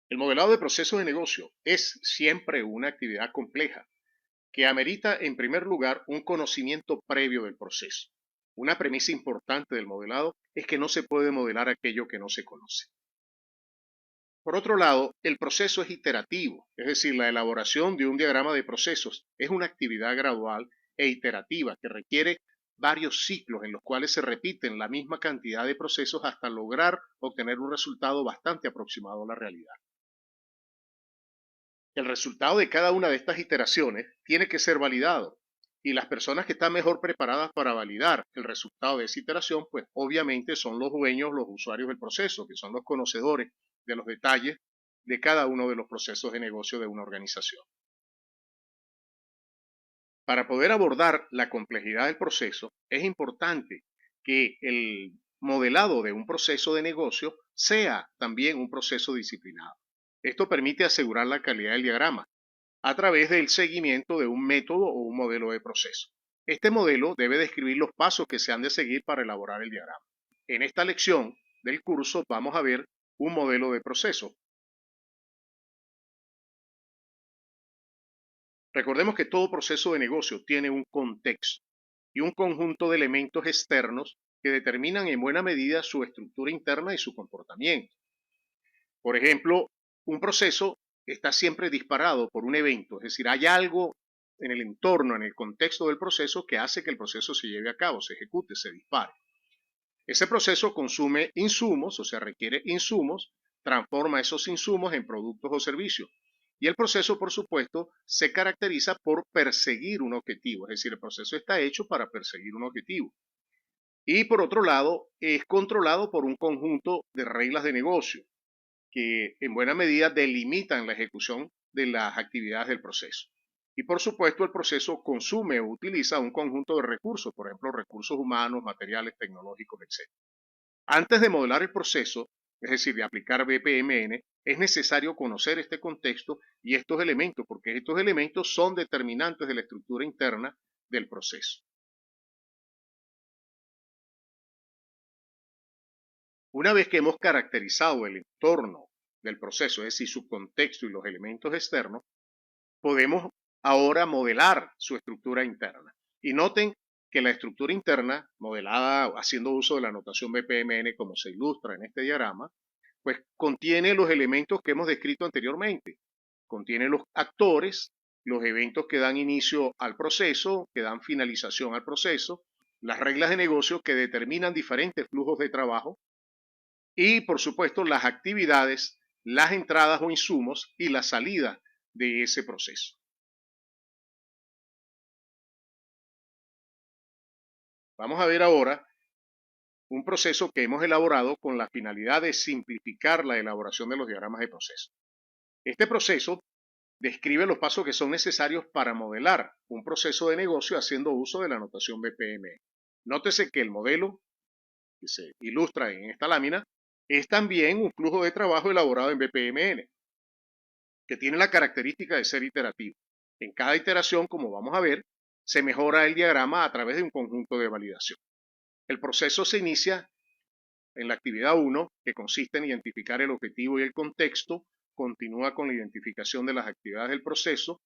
El modelado de procesos de negocio es siempre una actividad compleja que amerita en primer lugar un conocimiento previo del proceso. Una premisa importante del modelado es que no se puede modelar aquello que no se conoce. Por otro lado, el proceso es iterativo, es decir, la elaboración de un diagrama de procesos es una actividad gradual e iterativa que requiere varios ciclos en los cuales se repiten la misma cantidad de procesos hasta lograr obtener un resultado bastante aproximado a la realidad. El resultado de cada una de estas iteraciones tiene que ser validado y las personas que están mejor preparadas para validar el resultado de esa iteración, pues obviamente son los dueños, los usuarios del proceso, que son los conocedores de los detalles de cada uno de los procesos de negocio de una organización. Para poder abordar la complejidad del proceso, es importante que el modelado de un proceso de negocio sea también un proceso disciplinado. Esto permite asegurar la calidad del diagrama a través del seguimiento de un método o un modelo de proceso. Este modelo debe describir los pasos que se han de seguir para elaborar el diagrama. En esta lección del curso vamos a ver un modelo de proceso. Recordemos que todo proceso de negocio tiene un contexto y un conjunto de elementos externos que determinan en buena medida su estructura interna y su comportamiento. Por ejemplo, un proceso está siempre disparado por un evento, es decir, hay algo en el entorno, en el contexto del proceso que hace que el proceso se lleve a cabo, se ejecute, se dispare. Ese proceso consume insumos, o sea, requiere insumos, transforma esos insumos en productos o servicios. Y el proceso, por supuesto, se caracteriza por perseguir un objetivo, es decir, el proceso está hecho para perseguir un objetivo. Y por otro lado, es controlado por un conjunto de reglas de negocio que en buena medida delimitan la ejecución de las actividades del proceso. Y por supuesto, el proceso consume o utiliza un conjunto de recursos, por ejemplo, recursos humanos, materiales tecnológicos, etc. Antes de modelar el proceso, es decir, de aplicar BPMN, es necesario conocer este contexto y estos elementos, porque estos elementos son determinantes de la estructura interna del proceso. Una vez que hemos caracterizado el entorno del proceso, es decir, su contexto y los elementos externos, podemos ahora modelar su estructura interna. Y noten que la estructura interna, modelada haciendo uso de la notación BPMN como se ilustra en este diagrama, pues contiene los elementos que hemos descrito anteriormente. Contiene los actores, los eventos que dan inicio al proceso, que dan finalización al proceso, las reglas de negocio que determinan diferentes flujos de trabajo y, por supuesto, las actividades, las entradas o insumos y la salida de ese proceso. Vamos a ver ahora un proceso que hemos elaborado con la finalidad de simplificar la elaboración de los diagramas de proceso. Este proceso describe los pasos que son necesarios para modelar un proceso de negocio haciendo uso de la notación BPM. Nótese que el modelo que se ilustra en esta lámina es también un flujo de trabajo elaborado en BPMN, que tiene la característica de ser iterativo. En cada iteración, como vamos a ver, se mejora el diagrama a través de un conjunto de validación. El proceso se inicia en la actividad 1, que consiste en identificar el objetivo y el contexto, continúa con la identificación de las actividades del proceso,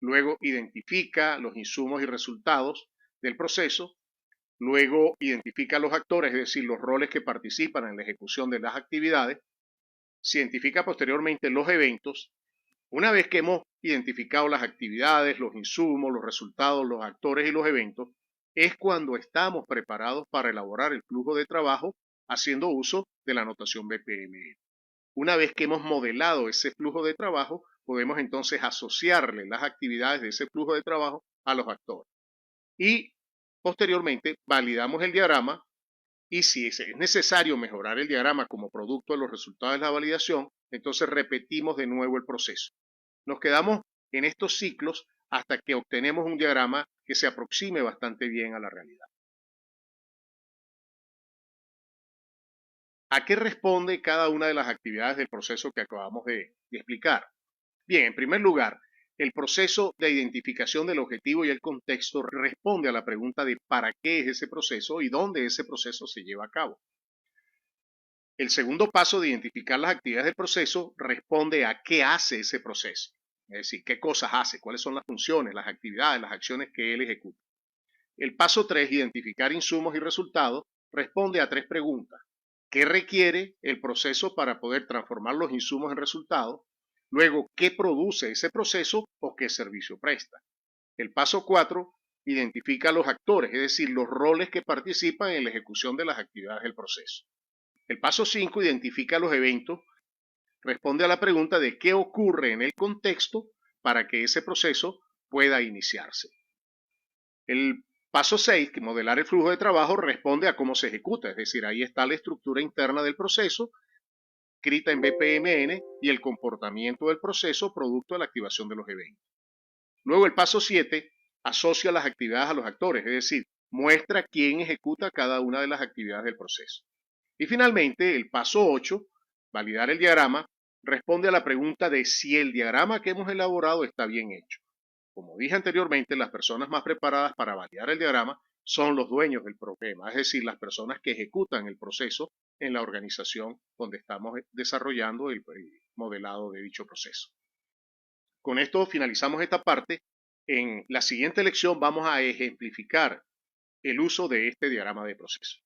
luego identifica los insumos y resultados del proceso, luego identifica los actores, es decir, los roles que participan en la ejecución de las actividades, se identifica posteriormente los eventos. Una vez que hemos identificado las actividades, los insumos, los resultados, los actores y los eventos, es cuando estamos preparados para elaborar el flujo de trabajo haciendo uso de la notación BPMN. Una vez que hemos modelado ese flujo de trabajo, podemos entonces asociarle las actividades de ese flujo de trabajo a los actores. Y posteriormente validamos el diagrama y si es necesario mejorar el diagrama como producto de los resultados de la validación, entonces repetimos de nuevo el proceso. Nos quedamos en estos ciclos hasta que obtenemos un diagrama que se aproxime bastante bien a la realidad. ¿A qué responde cada una de las actividades del proceso que acabamos de explicar? Bien, en primer lugar, el proceso de identificación del objetivo y el contexto responde a la pregunta de para qué es ese proceso y dónde ese proceso se lleva a cabo. El segundo paso de identificar las actividades del proceso responde a qué hace ese proceso. Es decir, qué cosas hace, cuáles son las funciones, las actividades, las acciones que él ejecuta. El paso 3, identificar insumos y resultados, responde a tres preguntas. ¿Qué requiere el proceso para poder transformar los insumos en resultados? Luego, ¿qué produce ese proceso o qué servicio presta? El paso 4, identifica a los actores, es decir, los roles que participan en la ejecución de las actividades del proceso. El paso 5, identifica los eventos, responde a la pregunta de qué ocurre en el contexto para que ese proceso pueda iniciarse. El paso 6, que modelar el flujo de trabajo, responde a cómo se ejecuta, es decir, ahí está la estructura interna del proceso, escrita en BPMN, y el comportamiento del proceso producto de la activación de los eventos. Luego el paso 7 asocia las actividades a los actores, es decir, muestra quién ejecuta cada una de las actividades del proceso. Y finalmente el paso 8, validar el diagrama, responde a la pregunta de si el diagrama que hemos elaborado está bien hecho. Como dije anteriormente, las personas más preparadas para validar el diagrama son los dueños del problema, es decir, las personas que ejecutan el proceso en la organización donde estamos desarrollando el modelado de dicho proceso. Con esto finalizamos esta parte. En la siguiente lección vamos a ejemplificar el uso de este diagrama de proceso.